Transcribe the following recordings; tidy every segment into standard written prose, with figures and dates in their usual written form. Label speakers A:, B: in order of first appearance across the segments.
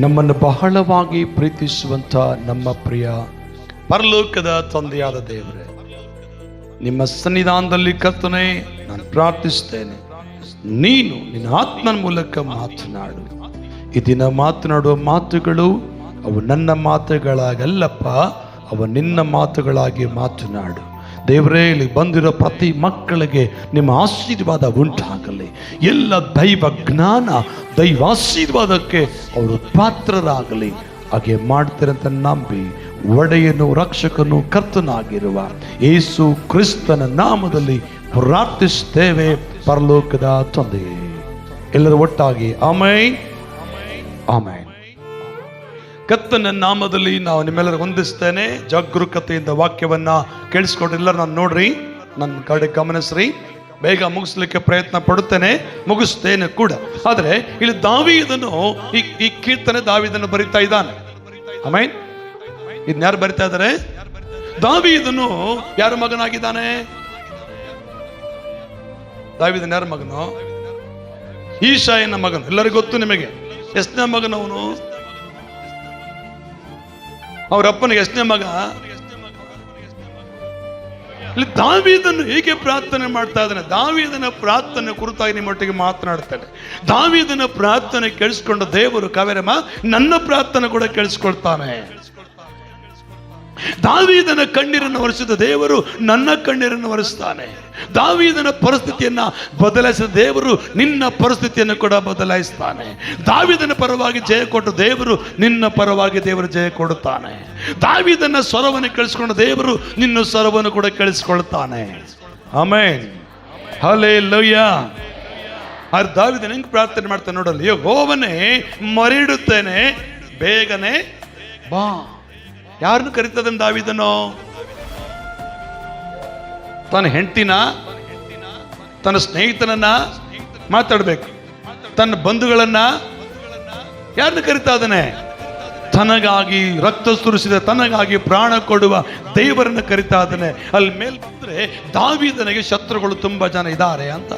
A: ನಮ್ಮನ್ನು ಬಹಳವಾಗಿ ಪ್ರೀತಿಸುವಂಥ ನಮ್ಮ ಪ್ರಿಯ ಪರಲೋಕದ ತಂದೆಯಾದ ದೇವರೇ, ನಿಮ್ಮ ಸನ್ನಿಧಾನದಲ್ಲಿ ಕರ್ತನೇ ನಾನು ಪ್ರಾರ್ಥಿಸ್ತೇನೆ. ನೀನು ನಿನ್ನ ಆತ್ಮನ ಮೂಲಕ ಮಾತನಾಡು. ಈ ದಿನ ಮಾತನಾಡುವ ಮಾತುಗಳು ಅವು ನನ್ನ ಮಾತುಗಳಾಗಲ್ಲಪ್ಪ, ಅವು ನಿನ್ನ ಮಾತುಗಳಾಗಿ ಮಾತನಾಡು. ದೇವರೇ, ಇಲ್ಲಿ ಬಂದಿರೋ ಪ್ರತಿ ಮಕ್ಕಳಿಗೆ ನಿಮ್ಮ ಆಶೀರ್ವಾದ ಉಂಟಾಗಲಿ. ಎಲ್ಲ ದೈವ ಜ್ಞಾನ, ದೈವಾಶೀರ್ವಾದಕ್ಕೆ ಅವರು ಪಾತ್ರರಾಗಲಿ. ಹಾಗೆ ಮಾಡ್ತೀರಂತ ನಂಬಿ ಒಡೆಯನು, ರಕ್ಷಕನು, ಕರ್ತನಾಗಿರುವ ಯೇಸು ಕ್ರಿಸ್ತನ ನಾಮದಲ್ಲಿ ಪ್ರಾರ್ಥಿಸುತ್ತೇವೆ ಪರಲೋಕದ ತಂದೆಯೇ. ಎಲ್ಲರೂ ಒಟ್ಟಾಗಿ ಆಮೆನ್, ಆಮೆನ್. ಕರ್ತನ ನಾಮದಲ್ಲಿ ನಾವು ನಿಮ್ಮೆಲ್ಲರೂ ವಂದಿಸ್ತೇನೆ. ಜಾಗರೂಕತೆಯಿಂದ ವಾಕ್ಯವನ್ನ ಕೇಳಿಸ್ಕೊಂಡು ಎಲ್ಲರೂ ನಾನು ನೋಡ್ರಿ, ನನ್ನ ಕಡೆ ಗಮನಿಸ್ರಿ. ಬೇಗ ಮುಗಿಸ್ಲಿಕ್ಕೆ ಪ್ರಯತ್ನ ಪಡುತ್ತೇನೆ, ಮುಗಿಸ್ತೇನೆ ಕೂಡ. ಆದರೆ ಇಲ್ಲಿ ದಾವೀದನು ಈ ಕೀರ್ತನೆ ದಾವೀದನು ಬರಿತಾ ಇದ್ದಾನೆ. ಆಮೆನ್. ಇದನ್ನ ಯಾರು ಬರಿತಾ ಇದ್ದಾರೆ? ದಾವೀದನು ಯಾರ ಮಗನಾಗಿದ್ದಾನೆ? ದಾವೀದನು ಯಾರ ಮಗನು? ಈಶಾಯನ ಮಗನು. ಎಲ್ಲರಿಗೂ ಗೊತ್ತು ನಿಮಗೆ. ಎಷ್ಟನೇ ಮಗನವನು? ಅವ್ರ ಅಪ್ಪನಿಗೆ ಎಷ್ಟನೇ ಮಗ? ಇಲ್ಲಿ ದಾವೀದನು ಹೇಗೆ ಪ್ರಾರ್ಥನೆ ಮಾಡ್ತಾ ಇದ್ದಾನೆ? ದಾವೀದನ ಪ್ರಾರ್ಥನೆ ಕುರಿತಾಗಿ ನಿಮ್ಮೊಟ್ಟಿಗೆ ಮಾತನಾಡ್ತಾನೆ. ದಾವೀದನ ಪ್ರಾರ್ಥನೆ ಕೇಳಿಸ್ಕೊಂಡ ದೇವರು ಕಾವೇರಮ್ಮ ನನ್ನ ಪ್ರಾರ್ಥನೆ ಕೂಡ ಕೇಳಿಸ್ಕೊಳ್ತಾನೆ. ದಾವೀದನ ಕಣ್ಣೀರನ್ನು ಒರೆಸಿದ ದೇವರು ನನ್ನ ಕಣ್ಣೀರನ್ನು ಒರೆಸ್ತಾನೆ. ದಾವೀದನ ಪರಿಸ್ಥಿತಿಯನ್ನ ಬದಲಾಯಿಸಿದ ದೇವರು ನಿನ್ನ ಪರಿಸ್ಥಿತಿಯನ್ನು ಕೂಡ ಬದಲಾಯಿಸ್ತಾನೆ. ದಾವೀದನ ಪರವಾಗಿ ಜಯ ಕೊಟ್ಟ ದೇವರು ನಿನ್ನ ಪರವಾಗಿ ದೇವರು ಜಯ ಕೊಡುತ್ತಾನೆ. ದಾವೀದನ ಸ್ವರವನ್ನು ಕೇಳಿಸ್ಕೊಂಡ ದೇವರು ನಿನ್ನ ಸ್ವರವನ್ನು ಕೂಡ ಕೇಳಿಸ್ಕೊಳ್ತಾನೆ. Amen, hallelujah. ಆದ್ರೆ ದಾವೀದನ ಹೆಂಗ್ ಪ್ರಾರ್ಥನೆ ಮಾಡ್ತಾನೆ ನೋಡಲ್ಲ. ಯೆಹೋವನೇ, ಮರಿಡುತ್ತೇನೆ, ಬೇಗನೆ ಬಾ. ಯಾರನ್ನು ಕರೀತದನ್ ದಾವೀದನು? ತನ್ನ ಹೆಂಡತಿನ, ತನ್ನ ಸ್ನೇಹಿತನನ್ನ ಮಾತಾಡ್ಬೇಕು, ತನ್ನ ಬಂಧುಗಳನ್ನ. ಯಾರನ್ನು ಕರೀತಾ ಇದ್ದಾನೆ? ತನಗಾಗಿ ರಕ್ತ ಸುರಿಸಿದ, ತನಗಾಗಿ ಪ್ರಾಣ ಕೊಡುವ ದೇವರನ್ನು ಕರೀತಾ ಇದ್ದಾನೆ. ಅಲ್ಲಿ ಮೇಲ್ ಬಂದ್ರೆ ದಾವೀದನಿಗೆ ಶತ್ರುಗಳು ತುಂಬಾ ಜನ ಇದ್ದಾರೆ ಅಂತ.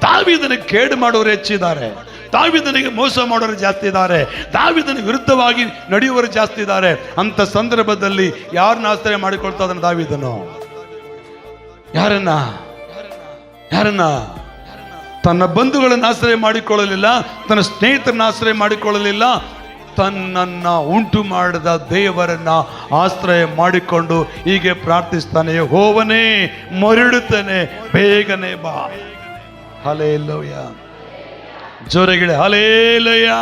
A: ದಾವೀದನಿಗೆ ಕೇಡು ಮಾಡೋರು ಹೆಚ್ಚಿದ್ದಾರೆ, ದಾವೀದನಿಗೆ ಮೋಸ ಮಾಡೋರು ಜಾಸ್ತಿ ಇದ್ದಾರೆ, ದಾವೀದನಿಗೆ ವಿರುದ್ಧವಾಗಿ ನಡೆಯುವವರು ಜಾಸ್ತಿ ಇದ್ದಾರೆ. ಅಂತ ಸಂದರ್ಭದಲ್ಲಿ ಯಾರನ್ನ ಆಶ್ರಯ ಮಾಡಿಕೊಳ್ತಾ ಇದ್ದಾನೆ ದಾವೀದನು? ಯಾರನ್ನ? ತನ್ನ ಬಂಧುಗಳನ್ನು ಆಶ್ರಯ ಮಾಡಿಕೊಳ್ಳಲಿಲ್ಲ, ತನ್ನ ಸ್ನೇಹಿತರನ್ನ ಆಶ್ರಯ ಮಾಡಿಕೊಳ್ಳಲಿಲ್ಲ, ತನ್ನನ್ನ ಉಂಟು ಮಾಡಿದ ದೇವರನ್ನ ಆಶ್ರಯ ಮಾಡಿಕೊಂಡು ಹೀಗೆ ಪ್ರಾರ್ಥಿಸ್ತಾನೆ. ಯೆಹೋವನೇ, ಮರಳುತ್ತೇನೆ, ಬೇಗನೆ ಬಾ. ಹಲ್ಲೆಲೂಯಾ. ಜೋರಗಿಳೆ ಹಲ್ಲೆಲೂಯಾ.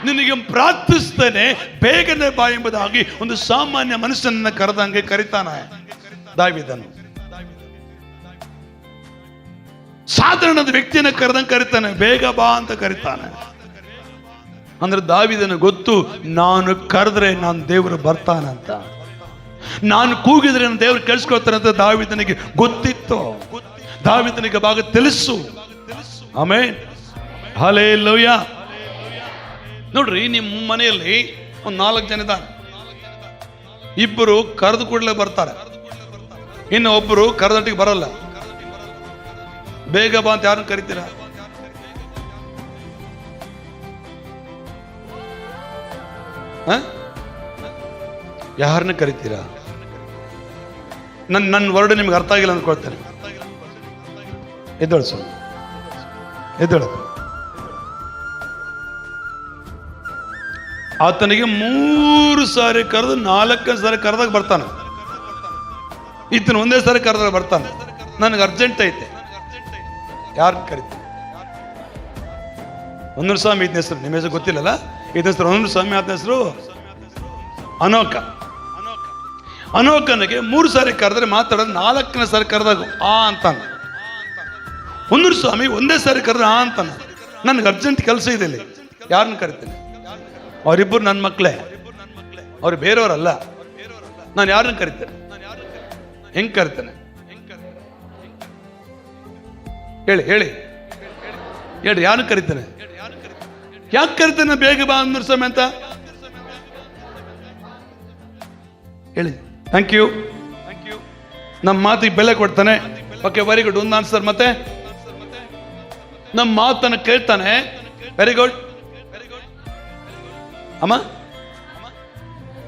A: ನಿನಗೆ ಪ್ರಾರ್ಥಿಸ್ತೇನೆ, ಬೇಗನೆ ಬಾ ಎಂಬುದಾಗಿ ಒಂದು ಸಾಮಾನ್ಯ ಮನುಷ್ಯನನ್ನ ಕರೆದಂಗೆ ಕರೀತಾನೆ ದಾವೀದನು. ಸಾಧಾರಣದ ವ್ಯಕ್ತಿಯನ್ನ ಕರೆದಂಗೆ ಕರೀತಾನೆ, ಬೇಗ ಬಾ ಅಂತ ಕರೀತಾನೆ. ಅಂದ್ರೆ ದಾವೀದನ ಗೊತ್ತು, ನಾನು ಕರೆದ್ರೆ ನಾನು ದೇವರು ಬರ್ತಾನಂತ, ನಾನು ಕೂಗಿದ್ರೆ ನನ್ನ ದೇವರು ಕೇಳಿಸ್ಕೊಳ್ತಾನೆ ಅಂತ ದಾವೀದನಿಗೆ ಗೊತ್ತಿತ್ತು. ದಾವೀದನಿಗೆ ಭಾಗ ತಿಳಿಸು. Amen, hallelujah. ನೋಡ್ರಿ, ನಿಮ್ಮ ಮನೆಯಲ್ಲಿ ಒಂದು 4 ಜನ ಇದ್ದಾರೆ. ಇಬ್ಬರು ಕರೆದು ಕೂಡಲೇ ಬರ್ತಾರೆ, ಇನ್ನು ಒಬ್ಬರು ಕರೆದಟ್ಟಿಗೆ ಬರಲ್ಲ. ಬೇಗ ಬಾ ಅಂತ ಯಾರನ್ನು ಕರಿತೀರಾ? ಯಾರನ್ನ ಕರಿತೀರಾ? ನನ್ನ ವರ್ಡ್ ನಿಮ್ಗೆ ಅರ್ಥ ಆಗಿಲ್ಲ ಅಂದ್ಕೊಳ್ತೇನೆ. ಎದ್ದೊಳು, ಎದ್ದೊಳು. ಆತನಿಗೆ 3 ಸಾರಿ ಕರೆದು 4ನೇ ಸಾರಿ ಕರೆದಾಗ ಬರ್ತಾನೆ. ಈತನ ಒಂದೇ ಸಾರಿ ಕರೆದಾಗ ಬರ್ತಾನೆ. ನನಗೆ ಅರ್ಜೆಂಟ್ ಐತೆ. ಯಾರನ್ನ ಕರಿತೀನಿ? ಒಂದೂರು ಸ್ವಾಮಿ ಇದನ್ನ ಹೆಸರು, ನಿಮ್ಮ ಹೆಸರು ಗೊತ್ತಿಲ್ಲಲ್ಲ. ಇದನ್ನ ಹೆಸರು ಒಂದೂರು ಸ್ವಾಮಿ, ಆತನ ಹೆಸರು ಅನೋಕ. ಅನೋಕನಿಗೆ 3 ಸಾರಿ ಕರೆದ್ರೆ ಮಾತಾಡೋದು, 4ನೇ ಸಾರಿ ಕರೆದಾಗ ಆ ಅಂತಾನೆ. ಒಂದೂರು ಸ್ವಾಮಿ ಒಂದೇ ಸಾರಿ ಕರೆದ್ರೆ ಆ ಅಂತಾನೆ. ನನಗೆ ಅರ್ಜೆಂಟ್ ಕೆಲಸ ಇದೆ ಇಲ್ಲಿ, ಯಾರನ್ನ ಕರಿತೀನಿ? ಅವರಿಬ್ಬರು ನನ್ನ ಮಕ್ಕಳೇ, ಅವ್ರು ಬೇರೆಯವರಲ್ಲ. ನಾನು ಯಾರನ್ನ ಕರಿತೇನೆ? ಹೆಂಗ್ ಕರಿತೇನೆ? ಹೇಳಿ ಹೇಳಿ ಹೇಳಿ, ಯಾರನ್ನ ಕರಿತೇನೆ? ಯಾಕೆ ಕರಿತೇನೆ ಬೇಗ ಬಾ ಒಂದೂರು ಸ್ವಾಮಿ ಅಂತ? ಹೇಳಿ. Thank you. ನಮ್ಮ ಮಾತಿಗೆ ಬೆಲೆ ಕೊಡ್ತಾನೆ. Okay, very good. ಒಂದು ಆನ್ಸರ್. ಮತ್ತೆ ನಮ್ಮ ಮಾತನ್ನು ಕೇಳ್ತಾನೆ. Very good. ಅಮ್ಮ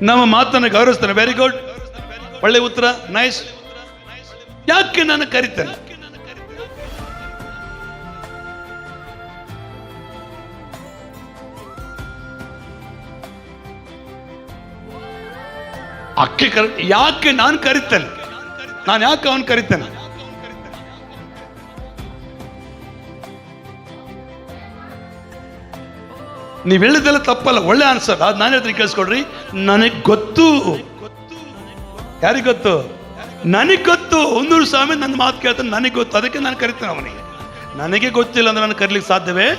A: ನಮ್ಮ ಮಾತನ್ನು ಗೌರವಿಸ್ತಾನೆ. ವೆರಿ ಗುಡ್, ಒಳ್ಳೆ ಉತ್ತರ, ನೈಸ್. ಯಾಕೆ ನಾನು ಕರಿತೇನೆ? ಅಕ್ಕೆ ಯಾಕೆ ನಾನು ಕರಿತೇನೆ? ನಾನು ಯಾಕೆ ಅವನು ಕರಿತೇನೆ? ನೀವು ಹೇಳಿದೆಲ್ಲ ತಪ್ಪಲ್ಲ, ಒಳ್ಳೆ ಆನ್ಸರ್. ಅದು ನಾನು ಹೇಳ್ತೀನಿ, ಕೇಳಿಸ್ಕೊಡ್ರಿ. ನನಗೆ ಗೊತ್ತು. ಯಾರಿಗೆ ಗೊತ್ತು? ನನಗೆ ಗೊತ್ತು. ಒಂದೂರು ಸ್ವಾಮಿ ನನ್ನ ಮಾತು ಕೇಳ್ತಾನೆ, ನನಗೆ ಗೊತ್ತು, ಅದಕ್ಕೆ ನಾನು ಕರಿತೇನೆ ಅವನಿಗೆ. ನನಗೆ ಗೊತ್ತಿಲ್ಲ ಅಂದ್ರೆ ನಾನು ಕರೀಲಿಕ್ಕೆ ಸಾಧ್ಯವೇ?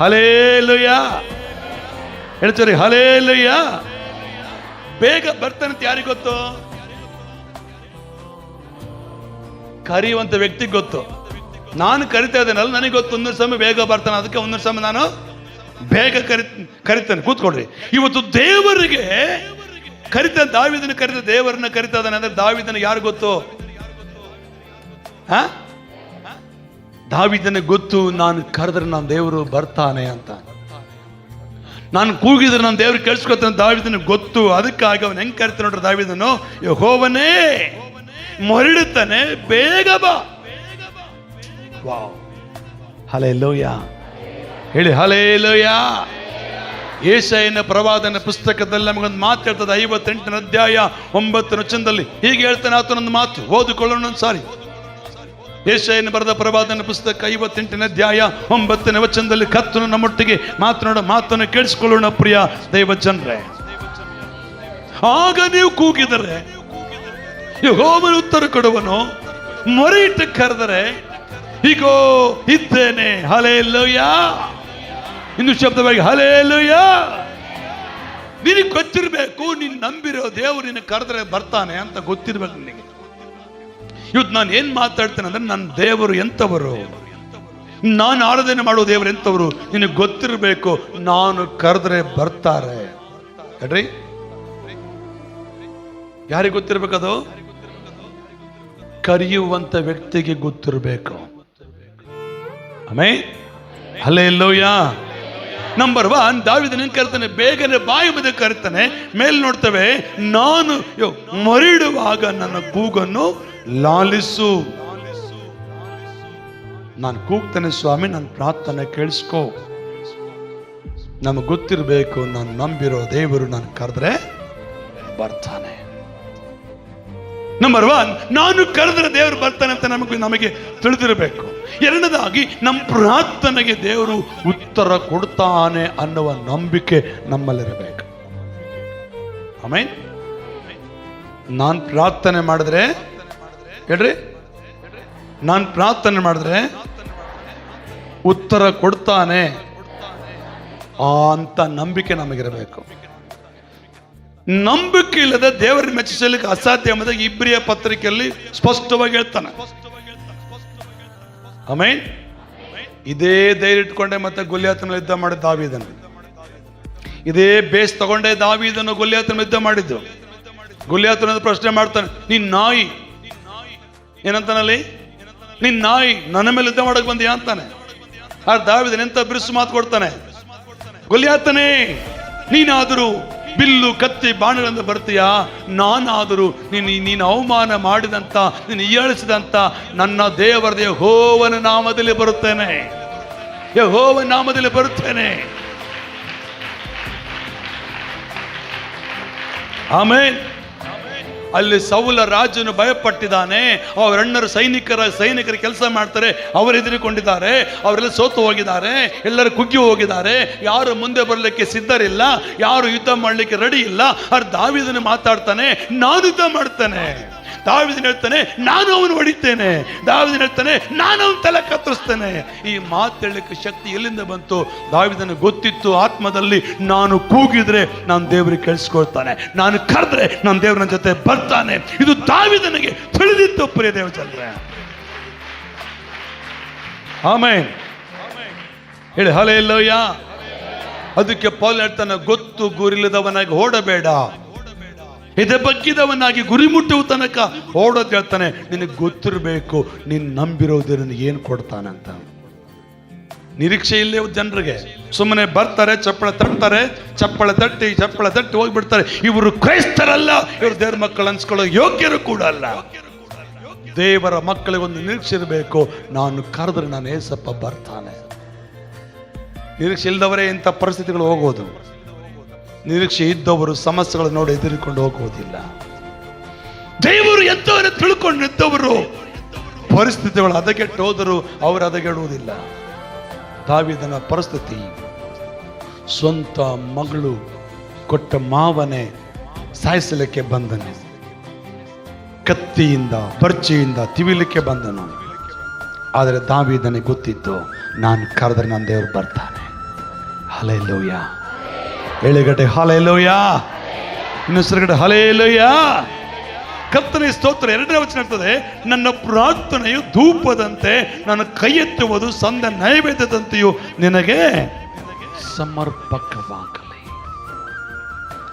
A: ಹಲ್ಲೆಲೂಯಾ ಹೇಳ್ತೀರಿ, ಹಲ್ಲೆಲೂಯಾ. ಬೇಗ ಬರ್ತಾನೆ ಅಂತ ಯಾರಿಗೆ ಗೊತ್ತು? ಕರೆಯುವಂತ ವ್ಯಕ್ತಿಗೆ ಗೊತ್ತು. ನಾನು ಕರಿತಾ ಇದ್ದೇನಲ್ಲ, ನನಗೆ ಗೊತ್ತು ಒಂದೊಂದು ಸಮಯ ಬೇಗ ಬರ್ತಾನೆ, ಅದಕ್ಕೆ ಒಂದೊಂದು ಸಮಯ ನಾನು ಬೇಗ ಕರಿತೇನೆ. ಕೂತ್ಕೊಡ್ರಿ. ಇವತ್ತು ದೇವರಿಗೆ ಕರಿತ, ದಾವೀದನ ಕರಿತ, ದೇವರನ್ನ ಕರಿತಾ ಇದ್ದಾನೆ ಅಂದ್ರೆ ದಾವೀದನ ಯಾರು ಗೊತ್ತು? ದಾವೀದನಿಗೆ ಗೊತ್ತು, ನಾನು ಕರೆದ್ರೆ ನನ್ನ ದೇವರು ಬರ್ತಾನೆ ಅಂತ. ನಾನು ಕೂಗಿದ್ರೆ ನನ್ನ ದೇವ್ರಿಗೆ ಕೇಳಿಸ್ಕೊತಾನೆ ದಾವೀದನಿಗೆ ಗೊತ್ತು. ಅದಕ್ಕಾಗಿ ಅವನು ಹೆಂಗ್ ಕರಿತಾನೆ ನೋಡ್ರಿ ದಾವೀದನು, ಯೆಹೋವನೇ ಮರಳುತ್ತಾನೆ, ಬೇಗ ಬಾ. ವಾವ್, ಹಲ್ಲೆಲೂಯಾ ಹೇಳಿ, ಹಲ್ಲೆಲೂಯಾ. ಯೆಶಾಯನ ಪ್ರವಾದನ ಪುಸ್ತಕದಲ್ಲಿ ನಮಗೊಂದು ಮಾತು ಹೇಳ್ತದೆ, 58ನೇ ಅಧ್ಯಾಯ 9ನೇ ವಚನದಲ್ಲಿ ಹೀಗೆ ಹೇಳ್ತಾನೆ. ಆತನೊಂದು ಮಾತು ಓದಿಕೊಳ್ಳೋಣ ಒಂದು ಸಾರಿ. ಯೆಶಾಯನ ಬರೆದ ಪ್ರವಾದನ ಪುಸ್ತಕ 58ನೇ ಅಧ್ಯಾಯ 9ನೇ ವಚನದಲ್ಲಿ ಕರ್ತನು ನಮ್ಮೊಟ್ಟಿಗೆ ಮಾತನಾಡೋ ಮಾತನ್ನು ಕೇಳಿಸಿಕೊಳ್ಳೋಣ ಪ್ರಿಯ ದೈವ ಜನರೇ. ಆಗ ನೀವು ಕೂಗಿದರೆ ಯೆಹೋವನು ಉತ್ತರ ಕೊಡುವನು, ಮೊರೆ ಇಟ್ಟು ಕರೆದರೆ ಹೀಗೋ ಇದ್ದೇನೆ. ಹಲ್ಲೆಲೂಯಾ. ಇನ್ನು ಶಬ್ದವಾಗಿ ಹಲ್ಲೆಲೂಯಾ. ನಿನಗೆ ಗೊತ್ತಿರಬೇಕು, ನೀನು ನಂಬಿರೋ ದೇವರು ನಿನ್ನ ಕರೆದ್ರೆ ಬರ್ತಾನೆ ಅಂತ ಗೊತ್ತಿರ್ಬೇಕು ನಿನಗೆ. ಇವತ್ತು ನಾನು ಏನ್ ಮಾತಾಡ್ತೇನೆ ಅಂದ್ರೆ, ನನ್ನ ದೇವರು ಎಂತವರು, ನಾನು ಆರಾಧನೆ ಮಾಡೋ ದೇವರು ಎಂತವರು ನಿನಗೆ ಗೊತ್ತಿರಬೇಕು. ನಾನು ಕರೆದ್ರೆ ಬರ್ತಾರೆ. ಹೇಳ್ರಿ, ಯಾರಿಗೆ ಗೊತ್ತಿರ್ಬೇಕದು? ಕರೆಯುವಂತ ವ್ಯಕ್ತಿಗೆ ಗೊತ್ತಿರಬೇಕು. Amen, hallelujah. ನಂಬರ್ 1, ದಾವೀದನ ಕರ್ತಾನೆ, ಬೇಗನೆ ಬಾಯಿ ಬದಿ ಕರ್ತಾನೆ. ಮೇಲೆ ನೋಡ್ತೇವೆ, ನಾನು ಮರಿಡುವಾಗ ನನ್ನ ಕೂಗನ್ನು ಲಾಲಿಸು. ನಾನು ಕೂಗ್ತಾನೆ ಸ್ವಾಮಿ, ನನ್ನ ಪ್ರಾರ್ಥನೆ ಕೇಳಿಸ್ಕೋ. ನಮಗೆ ಗೊತ್ತಿರಬೇಕು, ನಾನು ನಂಬಿರೋ ದೇವರು ನಾನು ಕರೆದ್ರೆ ಬರ್ತಾನೆ. ನಂಬರ್ 1, ನಾನು ಕರೆದ್ರೆ ದೇವರು ಬರ್ತಾನೆ ಅಂತ ನಮಗೆ ತಿಳಿದಿರಬೇಕು. ಎರಡನೇದಾಗಿ, ನಮ್ಮ ಪ್ರಾರ್ಥನೆಗೆ ದೇವರು ಉತ್ತರ ಕೊಡ್ತಾನೆ ಅನ್ನುವ ನಂಬಿಕೆ ನಮ್ಮಲ್ಲಿರಬೇಕು. ಆಮೆನ್. ನಾನು ಪ್ರಾರ್ಥನೆ ಮಾಡಿದ್ರೆ, ಹೇಳ್ರಿ, ನಾನು ಪ್ರಾರ್ಥನೆ ಮಾಡಿದ್ರೆ ಉತ್ತರ ಕೊಡ್ತಾನೆ ಅಂತ ನಂಬಿಕೆ ನಮಗಿರಬೇಕು. ನಂಬಿಕೆ ಇಲ್ಲದೆ ದೇವರನ್ನು ಮೆಚ್ಚಿಸಲಿಕ್ಕೆ ಅಸಾಧ್ಯ ಎಂಬುದಾಗಿ ಇಬ್ರಿಯ ಪತ್ರಿಕೆಯಲ್ಲಿ ಸ್ಪಷ್ಟವಾಗಿ ಹೇಳ್ತಾನೆ. ಆಮೆನ್. ಇದೇ ಧೈರ್ಯ ಇಟ್ಕೊಂಡೆ ಮತ್ತೆ ಗೊಲ್ಯಾತನ ಯುದ್ಧ ಮಾಡಿದ ದಾವೀದನು. ಇದೇ ಬೇಸ್ ತಗೊಂಡೆ ದಾವೀದನು ಗೊಲ್ಯಾತನ ಯುದ್ಧ ಮಾಡಿದ್ದು. ಗೊಲ್ಯಾತನ ಪ್ರಶ್ನೆ ಮಾಡ್ತಾನೆ, ನೀನ್ ನಾಯಿ, ಏನಂತಾನಲ್ಲಿ, ನೀನ್ ನಾಯಿ, ನನ್ನ ಮೇಲೆ ಯುದ್ಧ ಮಾಡಕ್ ಬಂದಿಯಾ ಅಂತಾನೆ. ಆ ದಾವೀದನ ಎಂತ ಬಿರುಸು ಮಾತು ಕೊಡ್ತಾನೆ, ಗೊಲ್ಯಾತನೇ, ನೀನಾದರೂ ಬಿಲ್ಲು ಕತ್ತಿ ಬಾಣಗಳಿಂದ ಬರ್ತೀಯಾ, ನಾನಾದರೂ ನೀನು ಅವಮಾನ ಮಾಡಿದಂತ, ನೀನು ಹೀಯಾಳಿಸಿದಂತ ನನ್ನ ದೇವರ ಯೆಹೋವನ ನಾಮದಲ್ಲಿ ಬರುತ್ತೇನೆ, ಯೆಹೋವನ ನಾಮದಲ್ಲಿ ಬರುತ್ತೇನೆ. ಆಮೆನ್. ಅಲ್ಲಿ ಸೌಲ ರಾಜನು ಭಯಪಟ್ಟಿದ್ದಾನೆ. ಅವರಣ್ಣರು ಸೈನಿಕರ ಕೆಲಸ ಮಾಡ್ತಾರೆ, ಅವರು ಹೆದರಿಕೊಂಡಿದ್ದಾರೆ, ಅವರೆಲ್ಲ ಸೋತು ಹೋಗಿದ್ದಾರೆ, ಎಲ್ಲರೂ ಕುಗ್ಗಿ ಹೋಗಿದ್ದಾರೆ, ಯಾರು ಮುಂದೆ ಬರಲಿಕ್ಕೆ ಸಿದ್ಧರಿಲ್ಲ, ಯಾರು ಯುದ್ಧ ಮಾಡಲಿಕ್ಕೆ ರೆಡಿ ಇಲ್ಲ. ಅವ್ರು ದಾವೀದನು ಮಾತಾಡ್ತಾನೆ, ನಾನು ಯುದ್ಧ ಮಾಡ್ತೇನೆ. ದಾವೀದನು ಹೇಳ್ತಾನೆ, ನಾನು ಅವನು ಹೊಡಿತೇನೆ. ದಾವೀದನು ಹೇಳ್ತಾನೆ, ನಾನು ಅವನ ತಲೆ ಕತ್ತರಿಸ್ತೇನೆ. ಈ ಮಾತು ಹೇಳಲಿಕ್ಕೆ ಶಕ್ತಿ ಎಲ್ಲಿಂದ ಬಂತು? ದಾವೀದನು ಗೊತ್ತಿತ್ತು ಆತ್ಮದಲ್ಲಿ, ನಾನು ಕೂಗಿದ್ರೆ ನಾನು ದೇವರಿಗೆ ಕೇಳಿಸ್ಕೊಳ್ತಾನೆ, ನಾನು ಕರೆದ್ರೆ ನನ್ನ ದೇವ್ರ ನನ್ನ ಜೊತೆ ಬರ್ತಾನೆ. ಇದು ದಾವೀದನಿಗೆ ತಿಳಿದಿತ್ತು ಪ್ರಿಯ ದೇವಜನರೇ. ಆಮೆನ್ ಹೇಳಿ, ಹಲ್ಲೆಲೂಯಾ. ಅದಕ್ಕೆ ಪೌಲ ಹೇಳ್ತಾನೆ, ಗೊತ್ತು ಗುರಿಲ್ಲದವನಾಗಿ ಓಡಬೇಡ, ಇದ ಬಗ್ಗಿದವನಾಗಿ ಗುರಿ ಮುಟ್ಟುವ ತನಕ ಓಡೋದು. ಹೇಳ್ತಾನೆ, ನಿನಗೆ ಗೊತ್ತಿರಬೇಕು ನೀನು ನಂಬಿರೋದು ನಿನಗೆ ಏನು ಕೊಡ್ತಾನೆ ಅಂತ. ನಿರೀಕ್ಷೆ ಇಲ್ಲೇ ಜನರಿಗೆ. ಸುಮ್ಮನೆ ಬರ್ತಾರೆ, ಚಪ್ಪಳೆ ತಟ್ಟಿ ಹೋಗ್ಬಿಡ್ತಾರೆ. ಇವರು ಕ್ರೈಸ್ತರಲ್ಲ, ಇವರು ದೇವ್ರ ಮಕ್ಕಳು ಅನ್ಸ್ಕೊಳ್ಳೋ ಯೋಗ್ಯರು ಕೂಡ ಅಲ್ಲ. ದೇವರ ಮಕ್ಕಳಿಗೆ ಒಂದು ನಿರೀಕ್ಷೆ ಇರಬೇಕು. ನಾನು ಕರೆದ್ರೆ ನಾನು ಏಸಪ್ಪ ಬರ್ತಾನೆ. ನಿರೀಕ್ಷೆ ಇಲ್ಲದವರೇ ಇಂಥ ಪರಿಸ್ಥಿತಿಗಳು ಹೋಗೋದು. ನಿರೀಕ್ಷೆ ಇದ್ದವರು ಸಮಸ್ಯೆಗಳು ನೋಡಿ ಎದುರಿಕೊಂಡು ಹೋಗುವುದಿಲ್ಲ. ದೇವರು ಎಂತವರೇ ತಿಳ್ಕೊಂಡು ನಿಂತವರು ಪರಿಸ್ಥಿತಿಗಳು ಹದಗೆಟ್ಟು ಹೋದರು, ಅವರು ಹದಗೆಡುವುದಿಲ್ಲ. ದಾವೀದನ ಪರಿಸ್ಥಿತಿ, ಸ್ವಂತ ಮಗಳು ಕೊಟ್ಟ ಮಾವನೇ ಸಾಯಿಸಲಿಕ್ಕೆ ಬಂದನು, ಕತ್ತಿಯಿಂದ ಬರ್ಚಿಯಿಂದ ತಿವಿಲಿಕ್ಕೆ ಬಂದನು. ಆದರೆ ದಾವೀದನಿಗೆ ಗೊತ್ತಿತ್ತು, ನಾನು ಕರೆದ್ರೆ ನನ್ನ ದೇವರು ಬರ್ತಾನೆ. ಹಲ್ಲೆಲೂಯಾ. ಎಳೆಗಡೆ ಹಲ್ಲೆಲೂಯಾ, ಇನ್ನೊಂದ್ಸರಿಗಡೆ ಹಲ್ಲೆಲೂಯಾ. ಕರ್ತನೇ ಸ್ತೋತ್ರ. 2ನೇ ವಚನ ಇರ್ತದೆ, ನನ್ನ ಪ್ರಾರ್ಥನೆಯು ಧೂಪದಂತೆ, ನನ್ನ ಕೈ ಎತ್ತುವುದು ಸಂದ ನೈವೇದ್ಯದಂತೆಯೂ ನಿನಗೆ ಸಮರ್ಪಕವಾಗಲಿ.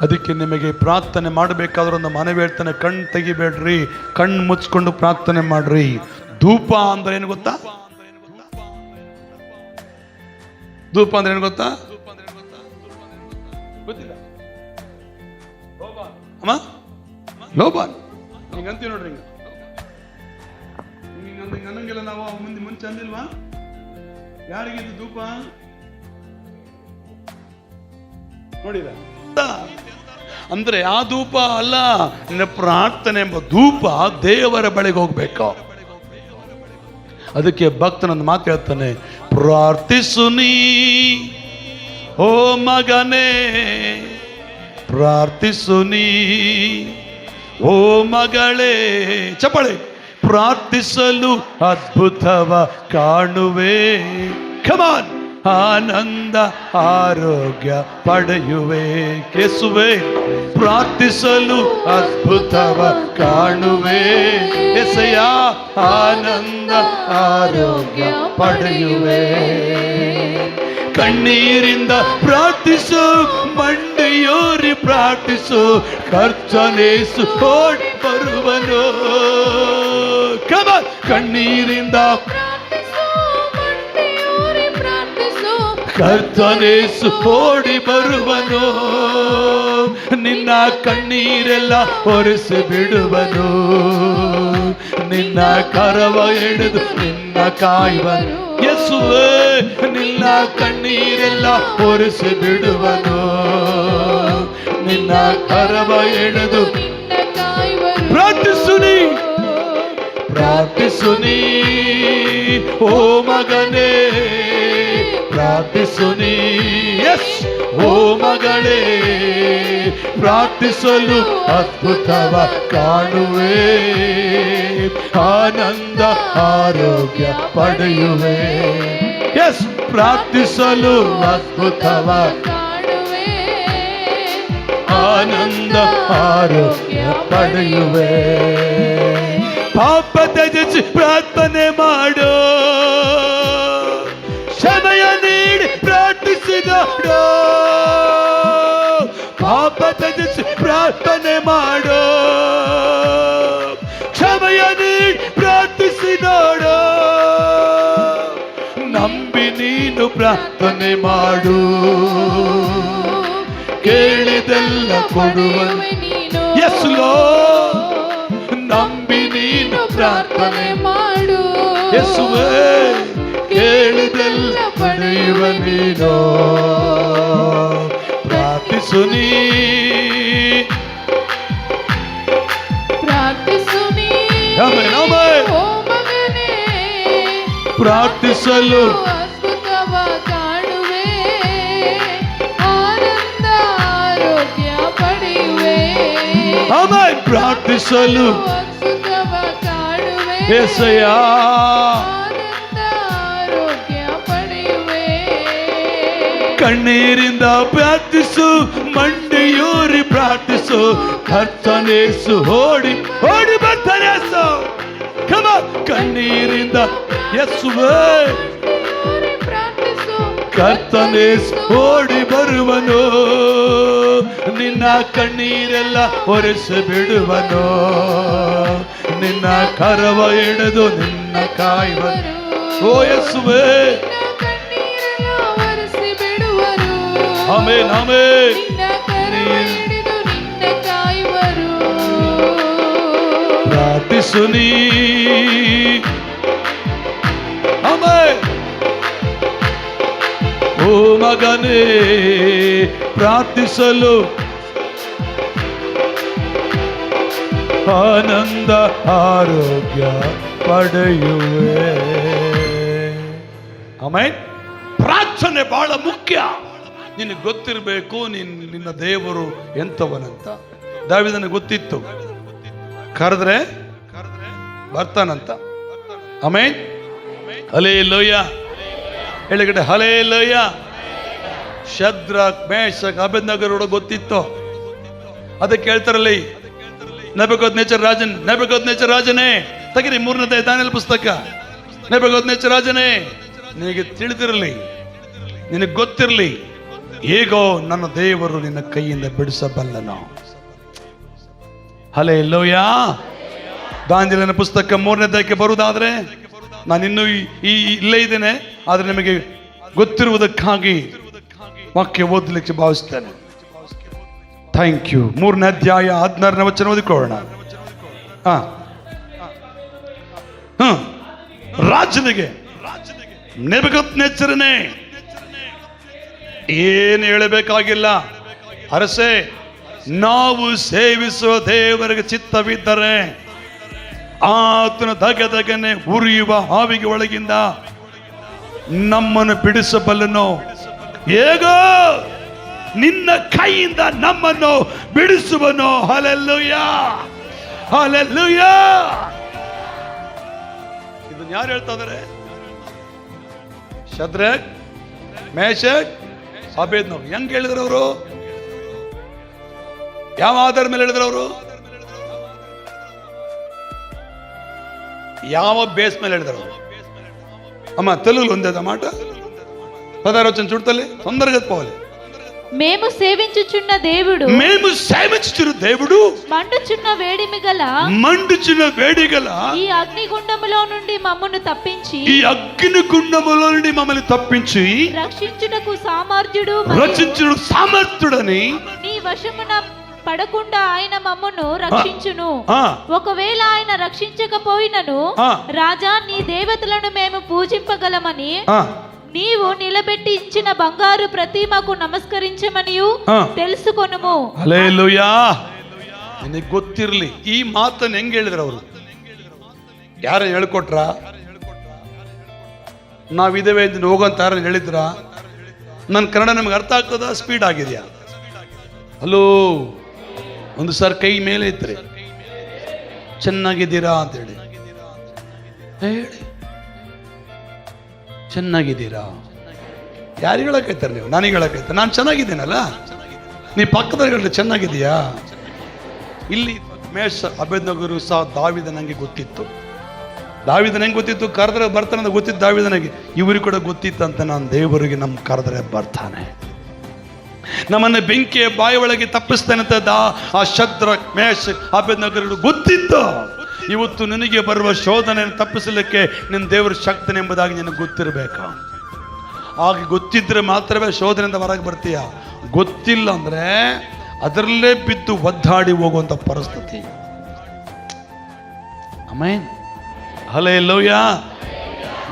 A: ಅದಕ್ಕೆ ನಿಮಗೆ ಪ್ರಾರ್ಥನೆ ಮಾಡಬೇಕಾದ್ರೆ ಒಂದು ಮನವಿ ಹೇಳ್ತಾನೆ, ಕಣ್ಣು ತೆಗಿಬೇಡ್ರಿ, ಕಣ್ಣು ಮುಚ್ಕೊಂಡು ಪ್ರಾರ್ಥನೆ ಮಾಡ್ರಿ. ಧೂಪ ಅಂದ್ರೆ ಏನು ಗೊತ್ತಾ? ಧೂಪ ಅಂದ್ರೆ ಏನು ಗೊತ್ತಾ? ಗೊತ್ತಿಲ್ಲ ಅಮ್ಮ? ಲೋಬಾನ್ ಹಿಂಗಂತೀವಿ ನೋಡ್ರಿ. ಹಿಂಗೆ ಅನ್ನಂಗಿಲ್ಲ ನಾವು. ಮುಂಚೆ ಅಂದಿಲ್ವಾ? ಯಾರಿಗಿದ್ದು ಧೂಪ ನೋಡಿದ? ಅಂದ್ರೆ ಆ ಧೂಪ ಅಲ್ಲ, ನಿನ್ನ ಪ್ರಾರ್ಥನೆ ಎಂಬ ಧೂಪ ದೇವರ ಬಳಿಗೆ ಹೋಗ್ಬೇಕು. ಅದಕ್ಕೆ ಭಕ್ತನೊಂದು ಮಾತು ಹೇಳ್ತಾನೆ, ಪ್ರಾರ್ಥಿಸು ನೀ ಓ ಮಗನೇ, ಪ್ರಾರ್ಥಿಸು ನೀ ಓ ಮಗಳೇ. ಚಪಳೆ. ಪ್ರಾರ್ಥಿಸಲು ಅದ್ಭುತವ ಕಾಣುವೆ. ಕಮಾನ್. ಆನಂದ ಆರೋಗ್ಯ ಪಡೆಯುವೆ. ಕೇಸುವೆ. ಪ್ರಾರ್ಥಿಸಲು ಅದ್ಭುತವ ಕಾಣುವೆ. ಎಸೆಯ ಆನಂದ ಆರೋಗ್ಯ ಪಡೆಯುವೆ. ಕಣ್ಣೀರಿಂದ ಪ್ರಾರ್ಥಿಸು, ಮಂಡಿಯೋರಿ ಪ್ರಾರ್ಥಿಸು, ಕರ್ತನೇಸು ಓಡಿ ಬರುವನು. ಕಮ. ಕಣ್ಣೀರಿಂದ ಕರ್ತನೇಸು ಓಡಿ ಬರುವನು. ನಿನ್ನ ಕಣ್ಣೀರೆಲ್ಲ ಒರೆಸಿ ಬಿಡುವನು. ನಿನ್ನ ಕರವ ಎಳೆದು ನಿನ್ನ ಕಾಯುವನು. ಯೇಸುವೇ, ನಿನ್ನ ಕಣ್ಣೀರೆಲ್ಲ ಒರೆಸಿ ಬಿಡುವನು. ನಿನ್ನ ಕರವ ಎಳೆದು ಪ್ರಾರ್ಥಿಸು ನೀ, ಪ್ರಾರ್ಥಿಸು ನೀ ಓ ಮಗನೇ, ಪ್ರಾರ್ಥಿಸು ನೀ. ಎಸ್ ಓ ಮಗಳೇ, ಪ್ರಾರ್ಥಿಸಲು ಅದ್ಭುತವ ಕಾಣುವೆ. ಆನಂದ ಆರೋಗ್ಯ ಪಡೆಯುವೆ. ಎಸ್, ಪ್ರಾರ್ಥಿಸಲು ಅದ್ಭುತವ ಕಾಣುವೆ. ಆನಂದ ಆರೋಗ್ಯ ಪಡೆಯುವೆ. ಪಾಪ ತ್ಯಜಿಸಿ ಪ್ರಾರ್ಥನೆ ಮಾಡೋ, ಸಮಯ ನೀಡಿ ಪ್ರಾರ್ಥಿಸಿದೋ. ಪಾಪ ತ್ಯಜಿಸಿ ಪ್ರಾರ್ಥನೆ ಮಾಡೋ, ಸಮಯ ನೀಡಿ ಪ್ರಾರ್ಥಿಸಿದೋ. ನಂಬಿ ನೀನು ಪ್ರಾರ್ಥನೆ ಮಾಡು, ಕೇಳಿದೆಲ್ಲ ಕೊಡುವನು. ಎಸ್ ಲೋ. ನಂಬಿ ನೀನು ಪ್ರಾರ್ಥನೆ ಮಾಡು, ಯೇಸುವೇ, ಕೇಳಿದೆಲ್ಲ ಪಡೆಯುವ ನೀನು. ಪ್ರಾರ್ಥಿಸು ನೀ, ಪ್ರಾರ್ಥಿಸು ನೀ ಓ ಮಗನೇ, ಪ್ರಾರ್ಥಿಸಲು ಅದ್ಭುತವ ಕಾಣುವೆ. ಆನಂದ ಆರೋಗ್ಯ ಪಡೆಯುವೆ. ಆಮೆನ್. ಪ್ರಾರ್ಥಿಸಲು ಅದ್ಭುತವ ಕಾಣುವೆ. ಯೆಸಯ್ಯ, ಕಣ್ಣೀರಿಂದ ಪ್ರಾರ್ಥಿಸು, ಮಂಡಿಯೂರಿ ಪ್ರಾರ್ಥಿಸು, ಕರ್ತನೇಸು ಓಡಿ ಓಡಿ ಬರ್ತಾನೆ. ಕಮ. ಕಣ್ಣೀರಿಂದ ಯೇಸುವೇ, ಕರ್ತನೇಸು ಓಡಿ ಬರುವನು. ನಿನ್ನ ಕಣ್ಣೀರೆಲ್ಲ ಒರೆಸಿ ಬಿಡುವನು. ನಿನ್ನ ಕರವ ಎಳೆದು ನಿನ್ನ ಕಾಯುವನು. ಓ ಯೇಸುವೇ, ಆಮೆನ್ ಆಮೆನ್.
B: ನಿನ್ನ ಕರವ ಹಿಡಿದು ನಿನ್ನ ಕಾಯುವರು.
A: ಪ್ರಾರ್ಥಿಸು ನೀ. ಆಮೆನ್. ಓ ಮಗನೇ ಪ್ರಾರ್ಥಿಸಲು ಆನಂದ ಆರೋಗ್ಯ ಪಡೆಯುವೆ. ಆಮೆನ್. ಪ್ರಾರ್ಥನೆ ಬಹಳ ಮುಖ್ಯ. ನಿನಗೆ ಗೊತ್ತಿರಬೇಕು ನಿನ್ನ ದೇವರು ಎಂಥವನಂತ. ದಾವೀದನಿಗೆ ಗೊತ್ತಿತ್ತು, ಕರೆದ್ರೆ ಬರ್ತಾನಂತ. ಆಮೆನ್. ಹಲ್ಲೆಲೂಯ. ಹೇಳಿಕಡೆ ಹಲ್ಲೆಲೂಯ. ಶದ್ರಕ್ ಮೇಷಕ್ ಅಬೇದ್ನೆಗೋರೊಡ ಗೊತ್ತಿತ್ತು. ಅದಕ್ಕೆ ಹೇಳ್ತಾರಲ್ಲಿ ನೆಬೂಕದ್ನೆಚ್ಚರ್ ರಾಜನೇ ತೆಗಿರಿ 3ನೇ ದಾನಿಯೇಲ ಪುಸ್ತಕ. ನೆಬೂಕದ್ನೆಚ್ಚರ್ ರಾಜನೇ, ನಿನಗೆ ತಿಳಿದಿರಲಿ, ನಿನಗೆ ಗೊತ್ತಿರಲಿ, ಹೇಗೋ ನನ್ನ ದೇವರು ನಿನ್ನ ಕೈಯಿಂದ ಬಿಡಿಸಬಲ್ಲನು. ಹಲ್ಲೆಲೂಯ. ದಾನಿಯೇಲನ ಪುಸ್ತಕ 3ನೇ ಬರುವುದಾದ್ರೆ, ನಾನಿನ್ನೂ ಇಲ್ಲೇ ಇದ್ದೇನೆ, ಆದ್ರೆ ನಿಮಗೆ ಗೊತ್ತಿರುವುದಕ್ಕಾಗಿ ವಾಕ್ಯ ಓದಲಿಕ್ಕೆ ಭಾವಿಸ್ತೇನೆ. Thank you. 3ನೇ ಅಧ್ಯಾಯ 16ನೇ ವಚನ ಓದಿಕೊಳ್ಳೋಣ. ರಾಜನಿಗೆ ನೆಬೂಕದ್ನೆಚ್ಚರನೇ ಏನು ಹೇಳಬೇಕಾಗಿಲ್ಲ. ಅರಸೆ, ನಾವು ಸೇವಿಸುವ ದೇವರಿಗೆ ಚಿತ್ತವಿದ್ದರೆ ಆತನ ದಗದಗನೆ ಉರಿಯುವ ಆವಿಗೆ ಒಳಗಿಂದ ನಮ್ಮನ್ನು ಬಿಡಿಸಬಲ್ಲನು. ಹೇಗೋ ನಿನ್ನ ಕೈಯಿಂದ ನಮ್ಮನ್ನು ಬಿಡಿಸುವನು. Hallelujah, hallelujah. ಇದನ್ನ ಯಾರು ಹೇಳ್ತಾ ಇದ್ದಾರೆ? Shadrach Meshach Abednego. ಹೆಂಗ್ ಹೇಳಿದ್ರು ಅವರು? ಯಾವ ಆಧಾರದ ಮೇಲೆ ಹೇಳಿದ್ರು ಅವರು? ಯಾವ ಬೇಸ್ ಮೇಲೆ ಹೇಳಿದ್ರು? అమ్మ తెలుగులో ఉందేదా మాట 16 వచ్చిన చూడతలే తొందరగా పోవాలి.
B: మేము సేవించుచున్న దేవుడు మండుచున్న వేడిమిగల ఈ అగ్నిగుండములో నుండి మమ్మల్ని తప్పించి రక్షించుటకు సామర్థ్యుడని నీ వశమున పడకుండా ఆయన మమ్మను రక్షించును. ఒకవేళ ఆయన రక్షించకపోయినను రాజా, నీ దేవతలను మేము పూజింపగలమని నీవు నిలబెట్టి ఇచ్చిన బంగారు ప్రతిమకు నమస్కరించమనియు తెలుసుకొనుము.
A: హల్లెలూయా. ನಿನಗೆ ಗೊತ್ತಿರಲಿ. ಈ ಮಾತನ್ನು ಹೆಂಗೆ ಹೇಳಿದ್ರು ಅವರು? ಯಾರು ಹೇಳ್ಕೊಟ್ರ? ನಾವಿದ್ದೇವೆ ಅಂತ ಹೋಗಂತ ಯಾರು ಹೇಳಿದ್ರ? ನನ್ನ ಕನ್ನಡ ನಿಮ್ಗೆ ಅರ್ಥ ಆಗ್ತದ? ಸ್ಪೀಡ್ ಆಗಿದೆಯಾ? ಹಲೋ, ಒಂದು ಸರ್ ಕೈ ಮೇಲೆ ಇದ್ರೆ ಚೆನ್ನಾಗಿದ್ದೀರಾ ಅಂತೇಳಿ ಹೇಳಿ. ಚೆನ್ನಾಗಿದ್ದೀರಾ? ಯಾರು ಹೇಳಕೈತಾರೆ? ನೀವು ನನಗೆ ಹೇಳಕೈತೆ ನಾನು ಚೆನ್ನಾಗಿದ್ದೀನಲ್ಲ. ನೀ ಪಕ್ಕದಲ್ಲಿ ಚೆನ್ನಾಗಿದೀಯಾ? ಇಲ್ಲಿ ಮೇಷ ಅಬೇದ್ನೆಗೋ ಸಹ ದಾವೀದನಿಗೆ ಗೊತ್ತಿತ್ತು. ದಾವೀದನಿಗೆ ಗೊತ್ತಿತ್ತು, ಕರೆದ್ರೆ ಬರ್ತಾನೆ ಅಂತ ಗೊತ್ತಿತ್ತು ದಾವೀದನಿಗೆ. ಇವರಿಗೆ ಕೂಡ ಗೊತ್ತಿತ್ತಂತ, ನಾನು ದೇವರಿಗೆ ನಮ್ಮ ಕರೆದ್ರೆ ಬರ್ತಾನೆ, ನಮ್ಮನ್ನ ಬೆಂಕಿಯ ಬಾಯಿ ಒಳಗೆ ತಪ್ಪಿಸ್ತಾನೆ ಅಂತ ಆ ಶದ್ರಕ್ ಮೇಷಕ್ ಅಬೇದ್ನೆಗೋ ಗೊತ್ತಿತ್ತು. ಇವತ್ತು ನಿನಗೆ ಬರುವ ಶೋಧನೆಯನ್ನು ತಪ್ಪಿಸಲಿಕ್ಕೆ ನಿನ್ನ ದೇವರ ಶಕ್ತನೆ ಎಂಬುದಾಗಿ ನಿನಗೆ ಗೊತ್ತಿರಬೇಕು. ಹಾಗೆ ಗೊತ್ತಿದ್ರೆ ಮಾತ್ರವೇ ಶೋಧನೆಯಿಂದ ಹೊರಗೆ ಬರ್ತೀಯ. ಗೊತ್ತಿಲ್ಲ ಅಂದ್ರೆ ಅದರಲ್ಲೇ ಬಿದ್ದು ಒದ್ದಾಡಿ ಹೋಗುವಂತ ಪರಿಸ್ಥಿತಿ. ಆಮೆನ್. ಹಲ್ಲೆಲೂಯ.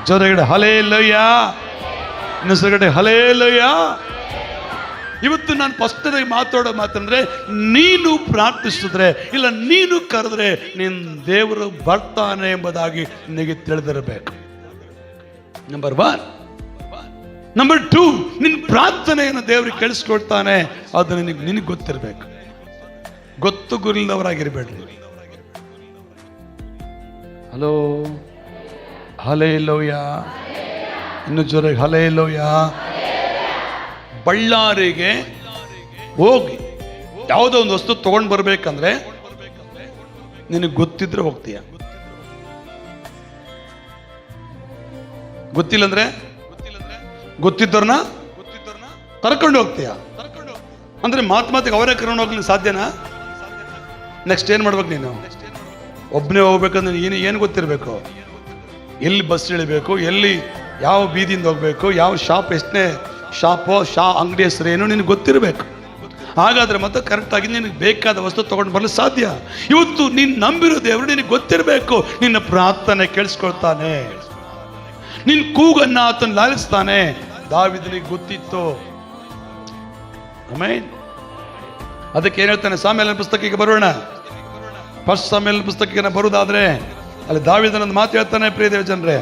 A: ಜೋರಗಡೆ ಹಲ್ಲೆಲೂಯ. ಇನ್ನೊಂದ್ಸರಿ ಹಲ್ಲೆಲೂಯ. ಇವತ್ತು ನಾನು ಫಸ್ಟ್ ಮಾತಾಡೋ ಮಾತಂದ್ರೆ, ನೀನು ಪ್ರಾರ್ಥಿಸಿದ್ರೆ ಇಲ್ಲ ನೀನು ಕರೆದ್ರೆ ನಿನ್ನ ದೇವರು ಬರ್ತಾನೆ ಎಂಬುದಾಗಿ ನಿನಗೆ ತಿಳಿದಿರಬೇಕು. ನಂಬರ್ 1. ನಂಬರ್ 2, ನಿನ್ನ ಪ್ರಾರ್ಥನೆಯನ್ನು ದೇವರಿಗೆ ಕೇಳಿಸ್ಕೊಳ್ತಾನೆ, ಅದು ನಿನಗೆ ಗೊತ್ತಿರಬೇಕು. ಗೊತ್ತು ಗುರಿಲ್ಲದವರಾಗಿರ್ಬೇಡ್ರಿ. Hello, hallelujah. ಇನ್ನು ಜೋರಾಗಿ ಹಲ್ಲೆಲೂಯ. ಬಳ್ಳಾರಿಗೆ ಹೋಗಿ ಯಾವುದೋ ಒಂದು ವಸ್ತು ತಗೊಂಡು ಬರ್ಬೇಕಂದ್ರೆ ನಿನಗೆ ಗೊತ್ತಿದ್ರೆ ಹೋಗ್ತೀಯ. ಗೊತ್ತಿಲ್ಲ ಅಂದ್ರೆ ಗೊತ್ತಿದ್ದವ್ರನ್ನ ಕರ್ಕೊಂಡು ಹೋಗ್ತೀಯ. ಅಂದ್ರೆ ಮಾತಿಗೆ ಅವರೇ ಕರ್ಕೊಂಡು ಹೋಗ್ಲಿಕ್ಕೆ ಸಾಧ್ಯನಾ? ನೆಕ್ಸ್ಟ್ ಏನ್ ಮಾಡ್ಬೇಕು? ನೀನು ಒಬ್ಬನೇ ಹೋಗ್ಬೇಕಂದ್ರೆ ಏನು ಗೊತ್ತಿರಬೇಕು? ಎಲ್ಲಿ ಬಸ್ ಇಳಿಬೇಕು, ಎಲ್ಲಿ ಯಾವ ಬೀದಿಯಿಂದ ಹೋಗ್ಬೇಕು, ಯಾವ ಶಾಪ್ ಎಷ್ಟನೇ ಶಾಪೋ ಅಂಗಡಿ ಹೆಸರೇನು ನಿನಗೆ ಗೊತ್ತಿರಬೇಕು. ಹಾಗಾದ್ರೆ ಮತ್ತೆ ಕರೆಕ್ಟಾಗಿ ನಿನಗೆ ಬೇಕಾದ ವಸ್ತು ತೊಗೊಂಡು ಬರಲು ಸಾಧ್ಯ. ಇವತ್ತು ನೀನು ನಂಬಿರೋ ದೇವರು ನಿನಗೆ ಗೊತ್ತಿರಬೇಕು. ನಿನ್ನ ಪ್ರಾರ್ಥನೆ ಕೇಳಿಸ್ಕೊಳ್ತಾನೆ, ನಿನ್ನ ಕೂಗನ್ನ ಆತನ ಲಾಲಿಸ್ತಾನೆ. ದಾವೀದನಿಗೆ ಗೊತ್ತಿತ್ತು. ಆಮೆನ್. ಅದಕ್ಕೆ ಏನ್ ಹೇಳ್ತಾನೆ, ಸಾಮ್ಯೇಲನ ಪುಸ್ತಕಕ್ಕೆ ಬರೋಣ. ಫಸ್ಟ್ ಸಾಮ್ಯೇಲನ ಪುಸ್ತಕಕ್ಕೆ ಬರುವುದಾದ್ರೆ ಅಲ್ಲಿ ದಾವೀದನ ಮಾತು ಹೇಳ್ತಾನೆ. ಪ್ರಿಯ ದೇವ ಜನರೇ,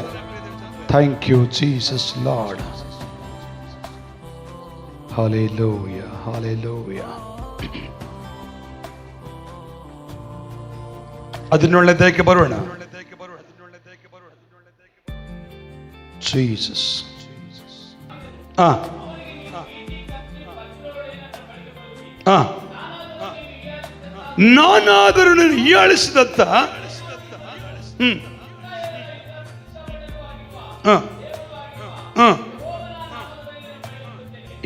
A: thank you Jesus Lord. Hallelujah, hallelujah. 17ಕ್ಕೆ ಬರೋಣ. ಜೀಸಸ್. ನಾನಾದರೂ ನೀನು ಹೀಯಾಳಿಸಿದಂತ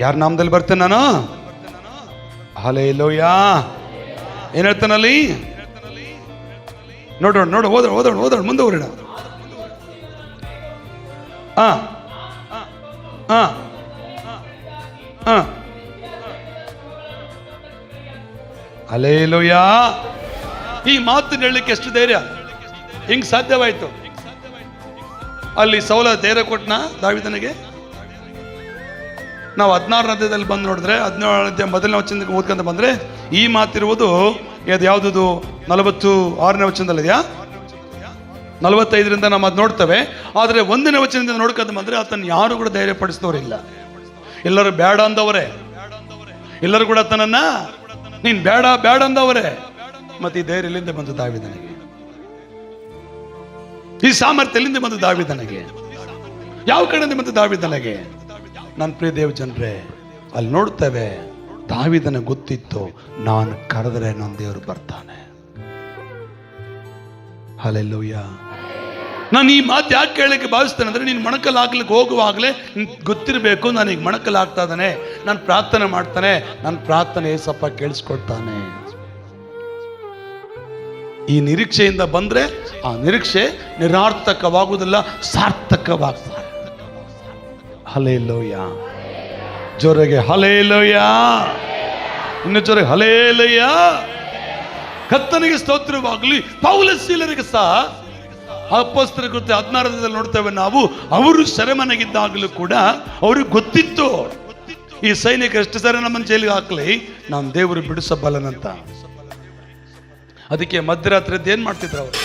A: ಯಾರ ನಾಮದಲ್ಲಿ ಬರ್ತೇನೆ ನಾನು? ಹಲ್ಲೆಲೂಯಾ. ಏನ್ ಹೇಳ್ತಾನಲ್ಲಿ ನೋಡೋಣ, ಓದೋಣ ಮುಂದುವರಿಣ. ಹಲ್ಲೆಲೂಯಾ. ಈ ಮಾತನ್ನ ಹೇಳಲಿಕ್ಕೆ ಎಷ್ಟು ಧೈರ್ಯ, ಹಿಂಗ್ ಸಾಧ್ಯವಾಯ್ತು? ಅಲ್ಲಿ ಸೌಲ ಧೈರ್ಯ ಕೊಟ್ಟನ ದಾವೀದನಿಗೆ? ನಾವು 16ನೇ ಅಧ್ಯಾಯದಲ್ಲಿ ಬಂದು ನೋಡಿದ್ರೆ 17ನೇ ಅಧ್ಯಾಯ ಮೊದಲನೇ ವಚನಕ್ಕೆ ಓದ್ಕೊಂತ ಬಂದ್ರೆ ಈ ಮಾತಿರುವುದು ಯಾವ್ದು 46ನೇ ವಚನದಲ್ಲಿದೆಯಾ? 45ರಿಂದ ನಾವು ಅದು ನೋಡ್ತೇವೆ. ಆದರೆ 1ನೇ ವಚನದಿಂದ ನೋಡ್ಕೊಂತ ಬಂದ್ರೆ ಆತನ ಯಾರು ಕೂಡ ಧೈರ್ಯ ಪಡಿಸಿದವರಿಲ್ಲ. ಎಲ್ಲರೂ ಬೇಡ ಅಂದವರೇ, ಎಲ್ಲರೂ ಕೂಡ ಆತನನ್ನ ನೀನ್ ಬೇಡ ಅಂದವರೇ. ಮತ್ತೆ ಈ ಧೈರ್ಯ ಎಲ್ಲಿಂದ ಬಂತು ದಾವೀದನಿಗೆ? ಈ ಸಾಮರ್ಥ್ಯ ಎಲ್ಲಿಂದ ಬಂತು ದಾವೀದನಿಗೆ? ಯಾವ ಕಡೆಯಿಂದ ಬಂತು ದಾವೀದನಿಗೆ? ನನ್ನ ಪ್ರಿಯ ದೇವ ಜನರೇ, ಅಲ್ಲಿ ನೋಡ್ತೇವೆ ದಾವೀದನ ಗೊತ್ತಿತ್ತು, ನಾನು ಕರೆದ್ರೆ ನನ್ನ ದೇವರು ಬರ್ತಾನೆ. ಹಲ್ಲೆಲೂಯಾ. ನಾನು ಈ ಮಾತು ಯಾಕೆ ಕೇಳಲಿಕ್ಕೆ ಭಾವಿಸ್ತೇನೆ ಅಂದ್ರೆ, ನೀನು ಮೊಣಕಲ್ ಹಾಕ್ಲಿಕ್ಕೆ ಹೋಗುವಾಗಲೇ ಗೊತ್ತಿರಬೇಕು, ನನಗೆ ಮೊಣಕಲ್ ಹಾಕ್ತಾ ಇದ್ದಾನೆ, ನಾನು ಪ್ರಾರ್ಥನೆ ಮಾಡ್ತಾನೆ, ನನ್ನ ಪ್ರಾರ್ಥನೆ ಏಸಪ್ಪ ಕೇಳಿಸ್ಕೊಳ್ತಾನೆ. ಈ ನಿರೀಕ್ಷೆಯಿಂದ ಬಂದ್ರೆ ಆ ನಿರೀಕ್ಷೆ ನಿರಾರ್ಥಕವಾಗುವುದಿಲ್ಲ, ಸಾರ್ಥಕವಾಗ್ತದೆ. ಹಲ್ಲೆಲೂಯಾ. ಜೋರಾಗಿ ಹಲ್ಲೆಲೂಯಾ. ಇನ್ನು ಜೋರಾಗಿ ಹಲ್ಲೆಲೂಯಾ. ಕರ್ತನಿಗೆ ಸ್ತೋತ್ರವಾಗಲಿ. ಪೌಲ ಶೀಲರಿಗೆ ಸಹ ಅಪೊಸ್ತಲರ ಕೃತ್ಯ 16ರಲ್ಲಿ ನೋಡ್ತೇವೆ ನಾವು, ಅವರು ಸೆರೆಮನೆಗಿದ್ದಾಗಲೂ ಕೂಡ ಅವ್ರಿಗೆ ಗೊತ್ತಿತ್ತು, ಈ ಸೈನಿಕರು ಎಷ್ಟು ಸರಿ ನಮ್ಮನ್ನು ಜೈಲಿಗೆ ಹಾಕ್ಲಿ, ನಮ್ಮ ದೇವರು ಬಿಡಿಸಬಲ್ಲನಂತ. ಅದಕ್ಕೆ ಮಧ್ಯರಾತ್ರಿ ಏನ್ ಮಾಡ್ತಿದ್ರು ಅವರು?